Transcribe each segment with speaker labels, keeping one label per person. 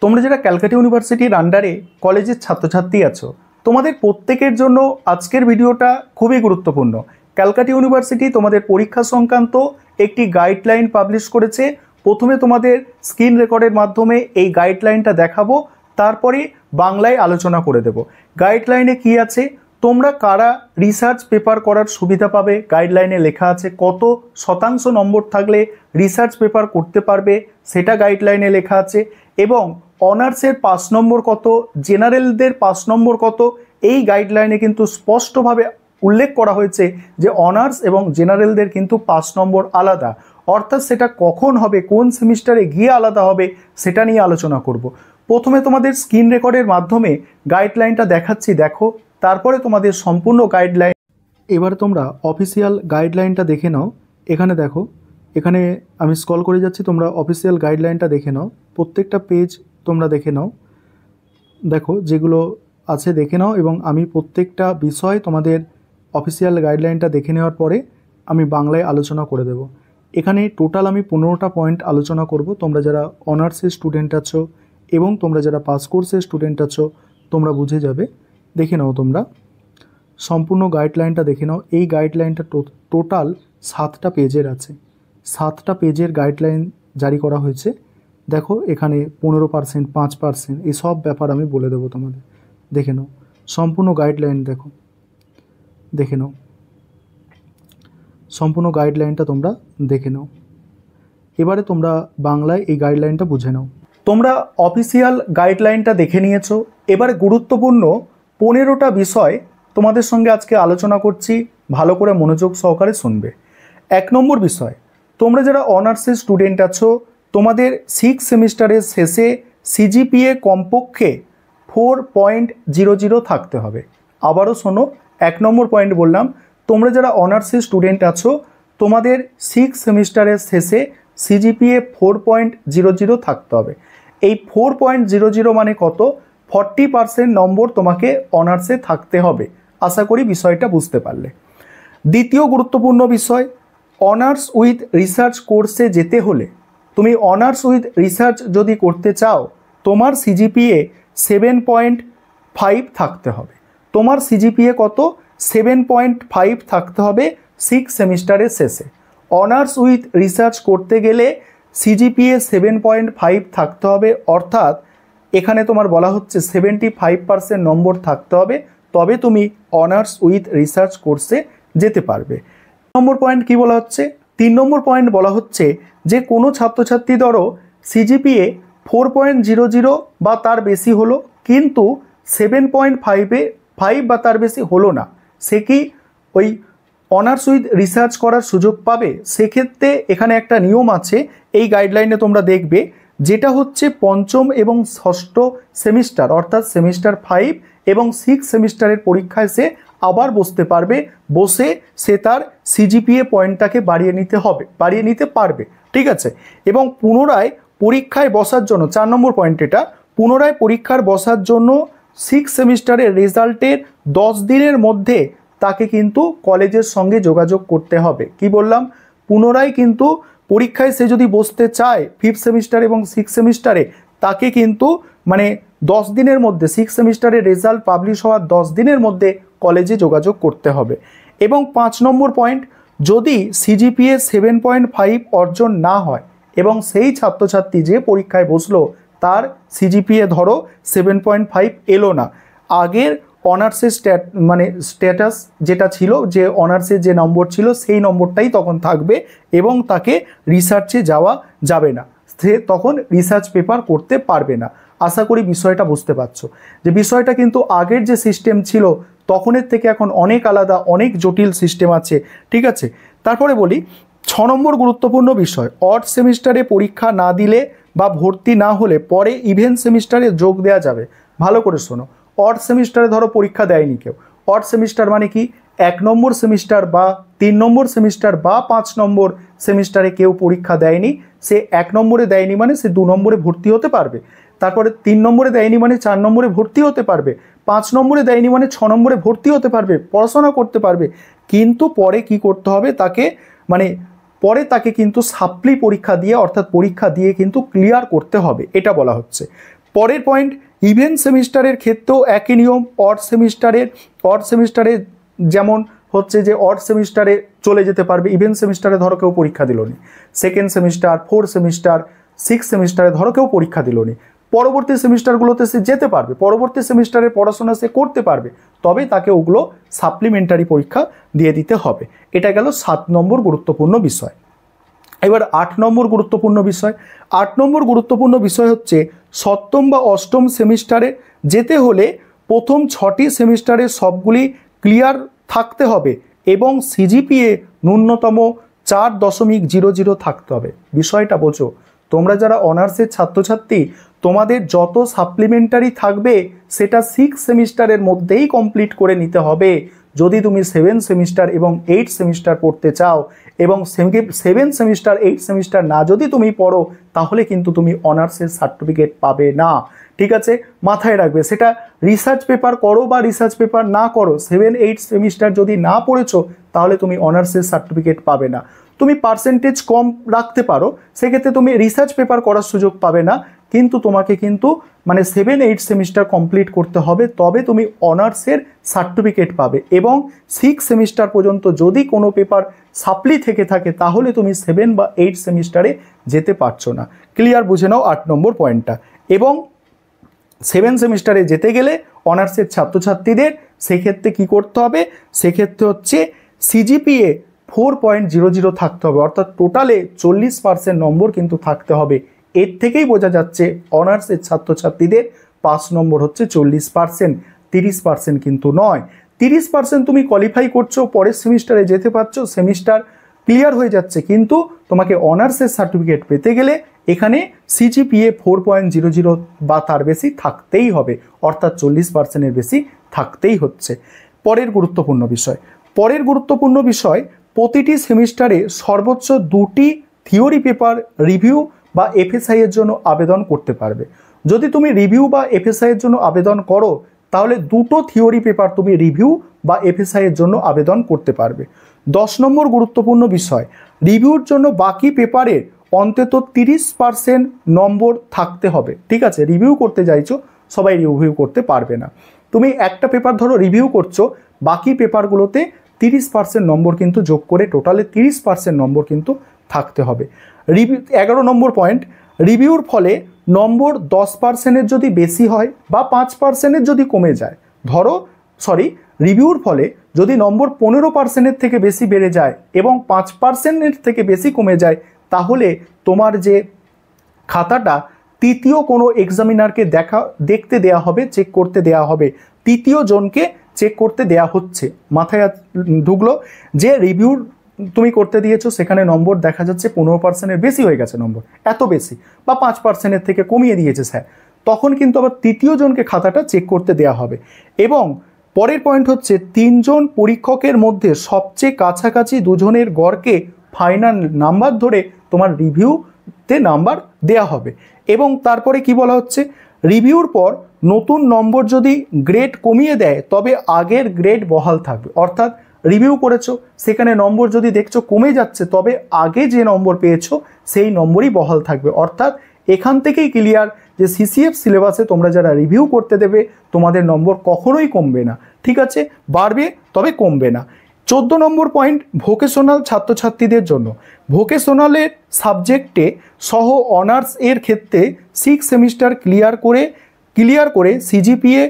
Speaker 1: তোমরা যারা ক্যালকাটা ইউনিভার্সিটির আন্ডারে কলেজের ছাত্রছাত্রী আছো, তোমাদের প্রত্যেকের জন্য আজকের ভিডিওটা খুবই গুরুত্বপূর্ণ। ক্যালকাটা ইউনিভার্সিটি তোমাদের পরীক্ষা সংক্রান্ত একটি গাইডলাইন পাবলিশ করেছে। প্রথমে তোমাদের স্ক্রিন রেকর্ডের মাধ্যমে এই গাইডলাইনটা দেখাবো, তারপরে বাংলায় আলোচনা করে দেব। গাইডলাইনে কি আছে, তোমরা কারা রিসার্চ পেপার করার সুবিধা পাবে, গাইডলাইনে লেখা আছে কত শতাংশ নম্বর থাকলে রিসার্চ পেপার করতে পারবে সেটা গাইডলাইনে লেখা আছে, এবং অনার্সের 5 নম্বর কত, জেনারেলদের 5 নম্বর কত, এই গাইডলাইনে কিন্তু স্পষ্টভাবে উল্লেখ করা হয়েছে যে অনার্স এবং জেনারেলদের কিন্তু 5 নম্বর আলাদা, অর্থাৎ সেটা কখন হবে, কোন সেমিস্টারে গিয়ে আলাদা হবে সেটা নিয়ে আলোচনা করব। প্রথমে তোমাদের স্ক্রিন রেকর্ডের মাধ্যমে গাইডলাইনটা দেখাচ্ছি, দেখো, তারপরে তোমাদের সম্পূর্ণ গাইডলাইন। এবারে তোমরা অফিসিয়াল গাইডলাইনটা দেখে নাও। এখানে দেখো, এখানে আমি স্ক্রল করে যাচ্ছি, তোমরা অফিসিয়াল গাইডলাইনটা দেখে নাও, প্রত্যেকটা পেজ তোমরা দেখে নাও, দেখো যেগুলো আছে দেখে নাও, এবং আমি প্রত্যেকটা বিষয় তোমাদের অফিসিয়াল গাইডলাইনটা দেখে নেওয়ার পরে আমি বাংলায় আলোচনা করে দেব। এখানে টোটাল আমি 15টা পয়েন্ট আলোচনা করব। তোমরা যারা অনার্সের স্টুডেন্ট আছো এবং তোমরা যারা পাস কোর্সের স্টুডেন্ট আছো তোমরা বুঝে যাবে। দেখে নাও, তোমরা সম্পূর্ণ গাইডলাইনটা দেখে নাও। এই গাইডলাইনটা টোটাল 7টা পেজের আছে, 7টা পেজের গাইডলাইন জারি করা হয়েছে। দেখো এখানে 15%, 5% এই সব ব্যাপার আমি বলে দেবো তোমাদের। দেখে নাও সম্পূর্ণ গাইডলাইন, দেখে নাও সম্পূর্ণ গাইডলাইনটা তোমরা দেখে নাও। এবারে তোমরা বাংলায় এই গাইডলাইনটা বুঝে নাও। তোমরা অফিসিয়াল গাইডলাইনটা দেখে নিয়েছো, এবারে গুরুত্বপূর্ণ 15টা বিষয় তোমাদের সঙ্গে আজকে আলোচনা করছি, ভালো করে মনোযোগ সহকারে শুনবে। 1 নম্বর বিষয়, তোমরা যারা অনার্সের স্টুডেন্ট আছো তোমাদের 6 সেমিস্টারের শেষে সিজিপিএ কমপক্ষে 4.00 থাকতে হবে। আবারও শোনো, 1 নম্বর পয়েন্ট বললাম, তোমরা যারা অনার্সের স্টুডেন্ট আছো তোমাদের 6 সেমিস্টারের শেষে সিজিপিএ 4.00 থাকতে হবে। এই 4.00 মানে কত? 40% নম্বর তোমাকে অনার্সে থাকতে হবে। আশা করি বিষয়টা বুঝতে পারলে। দ্বিতীয় গুরুত্বপূর্ণ বিষয়, অনার্স উইথ রিসার্চ কোর্সে যেতে হলে, তুমি অনার্স উইথ রিসার্চ যদি করতে চাও তোমার সিজিপিএ 7.5 থাকতে হবে। তোমার সিজিপিএ কত? 7.5 থাকতে হবে 6 সেমিস্টারের শেষে। অনার্স উইথ রিসার্চ করতে গেলে সিজিপিএ 7.5 থাকতে হবে, অর্থাৎ এখানে তোমার বলা হচ্ছে 75% নম্বর থাকতে হবে, তবে তুমি অনার্স উইথ রিসার্চ কোর্সে যেতে পারবে। 3 নম্বর পয়েন্ট কি বলা হচ্ছে? 3 নম্বর পয়েন্ট বলা হচ্ছে যে কোনো ছাত্রছাত্রী ধরো সিজিপিএ 4.00 বা তার বেশি হলো, কিন্তু 7.5 বা তার বেশি হলো না, সে কি ওই অনার্স উইথ রিসার্চ করার সুযোগ পাবে? সেক্ষেত্রে এখানে একটা নিয়ম আছে, এই গাইডলাইনে তোমরা দেখবে, যেটা হচ্ছে 5ম এবং 6ষ্ঠ সেমিস্টার, অর্থাৎ সেমিস্টার 5 এবং 6 সেমিস্টারের পরীক্ষায় সে আবার বসতে পারবে, বসে সে তার সিজিপিএ পয়েন্টটাকে বাড়িয়ে নিতে পারবে, ঠিক আছে। এবং পুনরায় পরীক্ষায় বসার জন্য 4 নম্বর পয়েন্ট, এটা পুনরায় পরীক্ষার বসার জন্য 6 সেমিস্টারের রেজাল্টের 10 দিনের মধ্যে তাকে কিন্তু কলেজের সঙ্গে যোগাযোগ করতে হবে। কি বললাম? পুনরায় কিন্তু পরীক্ষায় সে যদি বসতে চায় 5th সেমিস্টার এবং 6 সেমিস্টারে, তাকে কিন্তু 10 দিনের মধ্যে, 6 সেমিস্টারের রেজাল্ট পাবলিশ হওয়ার 10 দিনের মধ্যে কলেজে যোগাযোগ করতে হবে। এবং 5 নম্বর পয়েন্ট, যদি সিজিপিএ 7.5 অর্জন না হয় এবং সেই ছাত্রছাত্রী যে পরীক্ষায় বসলো তার সিজিপিএ ধরো 7.5 এলো না, আগের অনার্সের স্ট্যাটাস যেটা ছিল, যে অনার্সের যে নম্বর ছিল সেই নম্বরটাই তখন থাকবে এবং তাকে রিসার্চে যাওয়া যাবে না, সে তখন রিসার্চ পেপার করতে পারবে না। আশা করি বিষয়টা বুঝতে পারছো, যে বিষয়টা কিন্তু আগের যে সিস্টেম ছিল তখনের থেকে এখন অনেক আলাদা, অনেক জটিল সিস্টেম আছে, ঠিক আছে। তারপরে বলি 6 নম্বর গুরুত্বপূর্ণ বিষয়, অড সেমিস্টারে পরীক্ষা না দিলে বা ভর্তি না হলে পরে ইভেন্ট সেমিস্টারে যোগ দেওয়া যাবে। ভালো করে শোনো, অড সেমিস্টারে ধরো পরীক্ষা দেয়নি কেউ, অড সেমিস্টার মানে কি? 1 নম্বর সেমিস্টার বা 3 নম্বর সেমিস্টার বা 5 নম্বর সেমিস্টারে কেউ পরীক্ষা দেয়নি, সে 1 নম্বরে দেয়নি মানে সে 2 নম্বরে ভর্তি হতে পারবে, তারপরে 3 নম্বরে দেয়নি মানে 4 নম্বরে ভর্তি হতে পারবে, 5 নম্বরে দেয়নি মানে 6 নম্বরে ভর্তি হতে পারবে, পড়াশোনা করতে পারবে। কিন্তু পরে কি করতে হবে তাকে, পরে তাকে কিন্তু সাপ্লি পরীক্ষা দিয়ে, অর্থাৎ পরীক্ষা দিয়ে কিন্তু ক্লিয়ার করতে হবে, এটা বলা হচ্ছে। পরের পয়েন্ট, ইভেন্ট সেমিস্টারের ক্ষেত্রেও একই নিয়ম। অড সেমিস্টারে যেমন হচ্ছে যে অড সেমিস্টারে চলে যেতে পারবে, ইভেন্ট সেমিস্টারে ধরো কেউ পরীক্ষা দিল নি, second semester, fourth semester, six সেমিস্টারে ধরো কেউ পরীক্ষা দিল নি, পরবর্তী সেমিস্টারগুলোতে সে যেতে পারবে, পরবর্তী সেমিস্টারের পড়াশোনা সে করতে পারবে, তবে তাকে ওগুলো সাপ্লিমেন্টারি পরীক্ষা দিয়ে দিতে হবে। এটা গেল 7 নম্বর গুরুত্বপূর্ণ বিষয়। এবার 8 নম্বর গুরুত্বপূর্ণ বিষয়। 8 নম্বর গুরুত্বপূর্ণ বিষয় হচ্ছে সপ্তম বা অষ্টম সেমিস্টারে যেতে হলে প্রথম 6টি সেমিস্টারে সবগুলি ক্লিয়ার থাকতে হবে এবং সিজিপিএ ন্যূনতম 4.00 থাকতে হবে। বিষয়টা বোঝো, তোমরা যারা অনার্সের ছাত্রছাত্রী, তোমাদের যত সাপ্লিমেন্টারি থাকবে সেটা 6 সেমিস্টারের মধ্যেই কমপ্লিট করে নিতে হবে। যদি তুমি 7 সেমিস্টার এবং 8 সেমিস্টার পড়তে চাও এবং 7 সেমিস্টার 8 সেমিস্টার না যদি তুমি পড়ো, তাহলে কিন্তু তুমি অনার্সের সার্টিফিকেট পাবে না। ঠিক আছে, মাথায় রাখবে। সেটা রিসার্চ পেপার করো বা রিসার্চ পেপার না করো, 7-8 সেমিস্টার যদি না পড়েছো তাহলে তুমি অনার্সের সার্টিফিকেট পাবে না। তুমি পার্সেন্টেজ কম রাখতে পারো, সেক্ষেত্রে তুমি রিসার্চ পেপার করার সুযোগ পাবে না, কিন্তু তোমাকে কিন্তু মানে 7-8 সেমিস্টার কমপ্লিট করতে হবে, তবে তুমি অনার্সের সার্টিফিকেট পাবে। এবং 6 সেমিস্টার পর্যন্ত যদি কোনো পেপার সাপ্লি থেকে থাকে তাহলে তুমি 7 বা 8 সেমিস্টারে যেতে পারছো না। ক্লিয়ার, বুঝে নাও 8 নম্বর পয়েন্টটা। এবং 7 সেমিস্টারে যেতে গেলে অনার্সের ছাত্রছাত্রীদের সেক্ষেত্রে কি করতে হবে, সেক্ষেত্রে হচ্ছে সিজিপিএ 4.00 থাকতে হবে, অর্থাৎ টোটালে 40% নম্বর কিন্তু থাকতে হবে। এর থেকেই বোঝা যাচ্ছে অনার্সের ছাত্রছাত্রীদের পাস নম্বর হচ্ছে 40%, 30% কিন্তু নয়। 30% তুমি কোয়ালিফাই করছো, পরের সেমিস্টারে যেতে পারছো, সেমিস্টার ক্লিয়ার হয়ে যাচ্ছে, কিন্তু তোমাকে অনার্সের সার্টিফিকেট পেতে গেলে এখানে সিজিপিএ 4.00 বা তার বেশি থাকতেই হবে, অর্থাৎ 40%-এর বেশি থাকতেই হচ্ছে। পরের গুরুত্বপূর্ণ বিষয়, প্রতিটি সেমিস্টারে সর্বোচ্চ 2টি থিওরি পেপার রিভিউ বা এফএসআই এর জন্য আবেদন করতে পারবে। যদি তুমি রিভিউ বা এফএসআই এর জন্য আবেদন করো তাহলে 2টো থিওরি পেপার তুমি রিভিউ বা এফএসআই এর জন্য আবেদন করতে পারবে। 10 নম্বর গুরুত্বপূর্ণ বিষয়, রিভিউর জন্য বাকি পেপারের অন্তত 30% নম্বর থাকতে হবে। ঠিক আছে, রিভিউ করতে চাইছো, সবাই রিভিউ করতে পারবে না। তুমি একটা পেপার ধরো রিভিউ করছো, বাকি পেপারগুলোতে 30% নম্বর কিন্তু যোগ করে টোটালে 30% নম্বর কিন্তু থাকতে হবে। রিভিউ 11 নম্বর পয়েন্ট, রিভিউর ফলে নম্বর 10%-এর যদি বেশি হয় বা 5%-এর যদি কমে যায়, রিভিউর ফলে যদি নম্বর 15%-এর থেকে বেশি বেড়ে যায় এবং 5%-এর থেকে বেশি কমে যায়, তাহলে তোমার যে খাতাটা তৃতীয় কোনো এক্সামিনারকে দেখতে দেয়া হবে, চেক করতে দেয়া হবে, তৃতীয় জনকে চেক করতে দেয়া হচ্ছে। মাথায় ঢুকলো যে রিভিউর তুমি করতে দিয়েছো, সেখানে নম্বর দেখা যাচ্ছে 15%-এর বেশি হয়ে গেছে নম্বর, এত বেশি, বা 5%-এর থেকে কমিয়ে দিয়েছে স্যার, তখন কিন্তু আবার তৃতীয় জনকে খাতাটা চেক করতে দেয়া হবে। এবং পরের পয়েন্ট হচ্ছে 3 জন পরীক্ষকের মধ্যে সবচেয়ে কাছাকাছি 2 জনের গড়কে ফাইনাল নাম্বার ধরে তোমার রিভিউতে নাম্বার দেয়া হবে। এবং তারপরে কি বলা হচ্ছে, রিভিউর পর নতুন নম্বর যদি গ্রেড কমিয়ে দেয় তবে আগের গ্রেড বহাল থাকবে। অর্থাৎ রিভিউ করেছো, সেখানে নম্বর যদি দেখছো কমে যাচ্ছে, তবে আগে যে নম্বর পেয়েছো সেই নম্বরই বহাল থাকবে। অর্থাৎ এখান থেকেই ক্লিয়ার যে সিসিএফ সিলেবাসে তোমরা যারা রিভিউ করতে দেবে তোমাদের নম্বর কখনোই কমবে না। ঠিক আছে, বাড়বে তবে কমবে না। 14 নম্বর পয়েন্ট, ভোকেশনাল ছাত্রছাত্রীদের জন্য ভোকেশনালের সাবজেক্টে সহ অনার্স এর ক্ষেত্রে 6 সেমিস্টার ক্লিয়ার করে সিজিপিএ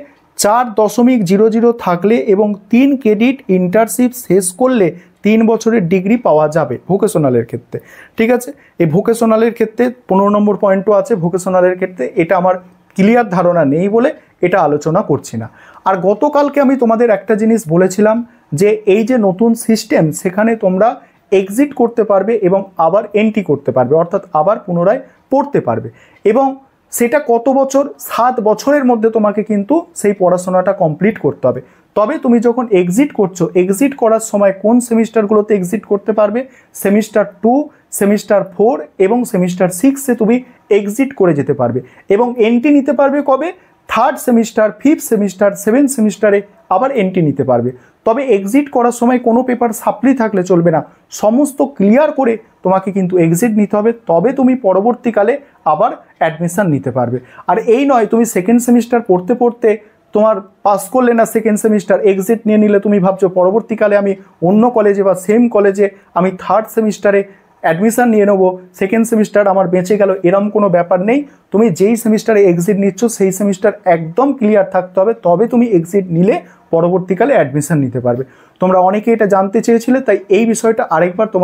Speaker 1: 4.00 থাকলে এবং 3 ক্রেডিট ইন্টার্নশিপ শেষ করলে 3 বছরের ডিগ্রি পাওয়া যাবে ভোকেশনালের ক্ষেত্রে। ঠিক আছে, এই ভোকেশনালের ক্ষেত্রে 15 নম্বর পয়েন্টও আছে। ভোকেশনালের ক্ষেত্রে এটা আমার ক্লিয়ার ধারণা নেই বলে এটা আলোচনা করছি না। আর গতকালকে আমি তোমাদের একটা জিনিস বলেছিলাম যে এই যে নতুন সিস্টেম, সেখানে তোমরা এক্সিট করতে পারবে এবং আবার এন্ট্রি করতে পারবে, অর্থাৎ আবার পুনরায় পড়তে পারবে। এবং সেটা কত বছর? 7 বছরের মধ্যে তোমাকে কিন্তু সেই পড়াশোনাটা কমপ্লিট করতে হবে। তবে তুমি যখন এক্সিট করছো, এক্সিট করার সময় কোন সেমিস্টারগুলোতে এক্সিট করতে পারবে? সেমিস্টার 2, সেমিস্টার 4 এবং সেমিস্টার 6-এ তুমি এক্সিট করে যেতে পারবে। এবং এন্ট্রি নিতে পারবে কবে? 3rd semester, 5th semester, 7th সেমিস্টারে আবার এন্ট্রি নিতে পারবে। তবে এক্সিট করার সময় কোনো পেপার সাপ্লি থাকলে চলবে না, সমস্ত ক্লিয়ার করে তোমাকে কিন্তু এক্সিট নিতে হবে, তবে তুমি পরবর্তীকালে আবার অ্যাডমিশান নিতে পারবে। আর এই নয় তুমি সেকেন্ড সেমিস্টার পড়তে পড়তে তোমার পাস করলে না সেকেন্ড সেমিস্টার, এক্সিট নিয়ে নিলে তুমি ভাবছো পরবর্তীকালে আমি অন্য কলেজে বা সেম কলেজে আমি থার্ড সেমিস্টারে অ্যাডমিশান নিয়ে নেবো, সেকেন্ড সেমিস্টার আমার বেঁচে গেল, এরম কোনো ব্যাপার নেই। তুমি যেই সেমিস্টারে এক্সিট নিচ্ছ সেই সেমিস্টার একদম ক্লিয়ার থাকতে হবে, তবে তুমি এক্সিট নিলে পরবর্তীকালে অ্যাডমিশান নিতে পারবে। তোমরা অনেকে এটা জানতে চেয়েছিলে, তাই এই বিষয়টা আরেকবার তোমার